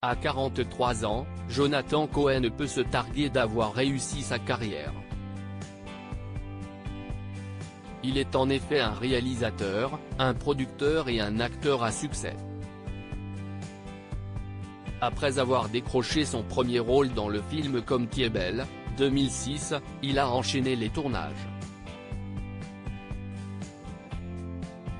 À 43 ans, Jonathan Cohen peut se targuer d'avoir réussi sa carrière. Il est en effet un réalisateur, un producteur et un acteur à succès. Après avoir décroché son premier rôle dans le film Comme qui est belle, 2006, il a enchaîné les tournages.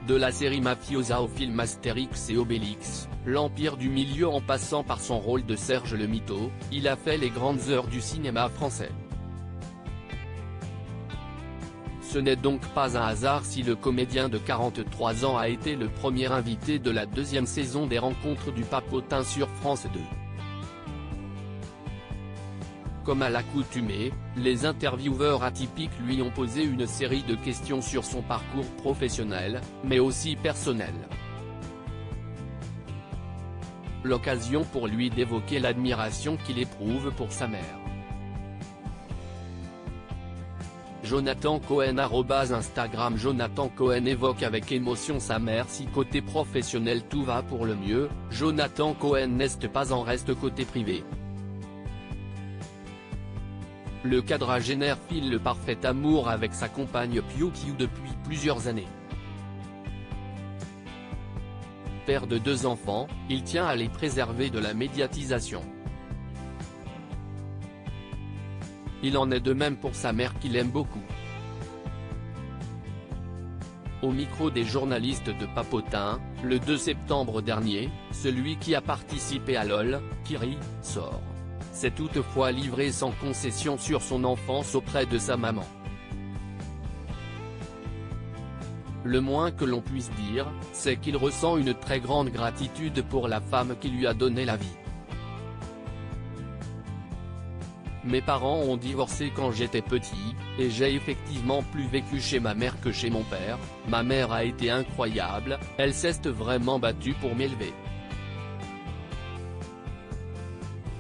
De la série mafiosa au film Astérix et Obélix, l'Empire du Milieu en passant par son rôle de Serge le Mito, il a fait les grandes heures du cinéma français. Ce n'est donc pas un hasard si le comédien de 43 ans a été le premier invité de la deuxième saison des Rencontres du Papotin sur France 2. Comme à l'accoutumée, les intervieweurs atypiques lui ont posé une série de questions sur son parcours professionnel, mais aussi personnel. L'occasion pour lui d'évoquer l'admiration qu'il éprouve pour sa mère. Jonathan Cohen @Instagram Jonathan Cohen évoque avec émotion sa mère. Si côté professionnel tout va pour le mieux, Jonathan Cohen n'est pas en reste côté privé. Le quadragénaire file le parfait amour avec sa compagne Piu depuis plusieurs années. Père de 2 enfants, il tient à les préserver de la médiatisation. Il en est de même pour sa mère qu'il aime beaucoup. Au micro des journalistes de Papotin, le 2 septembre dernier, celui qui a participé à LOL, Kiri, sort. S'est toutefois livré sans concession sur son enfance auprès de sa maman. Le moins que l'on puisse dire, c'est qu'il ressent une très grande gratitude pour la femme qui lui a donné la vie. Mes parents ont divorcé quand j'étais petit, et j'ai effectivement plus vécu chez ma mère que chez mon père. Ma mère a été incroyable, elle s'est vraiment battue pour m'élever.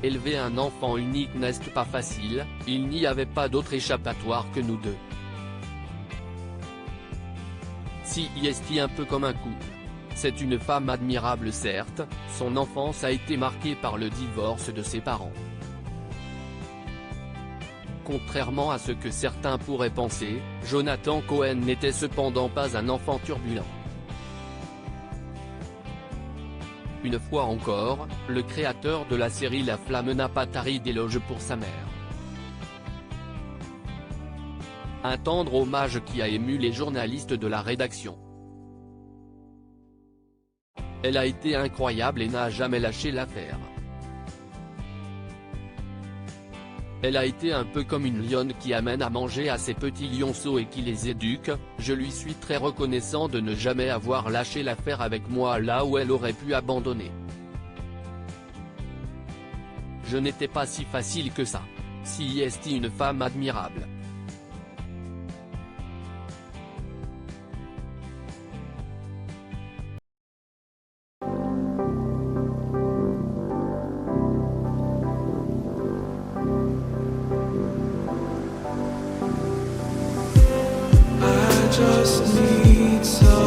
Élever un enfant unique n'est pas facile, il n'y avait pas d'autre échappatoire que nous deux. Si est un peu comme un couple. C'est une femme admirable certes, son enfance a été marquée par le divorce de ses parents. Contrairement à ce que certains pourraient penser, Jonathan Cohen n'était cependant pas un enfant turbulent. Une fois encore, le créateur de la série La Flamme n'a pas tari d'éloges pour sa mère. Un tendre hommage qui a ému les journalistes de la rédaction. Elle a été incroyable et n'a jamais lâché l'affaire. Elle a été un peu comme une lionne qui amène à manger à ses petits lionceaux et qui les éduque. Je lui suis très reconnaissant de ne jamais avoir lâché l'affaire avec moi là où elle aurait pu abandonner. Je n'étais pas si facile que ça. Si est une femme admirable. Just need some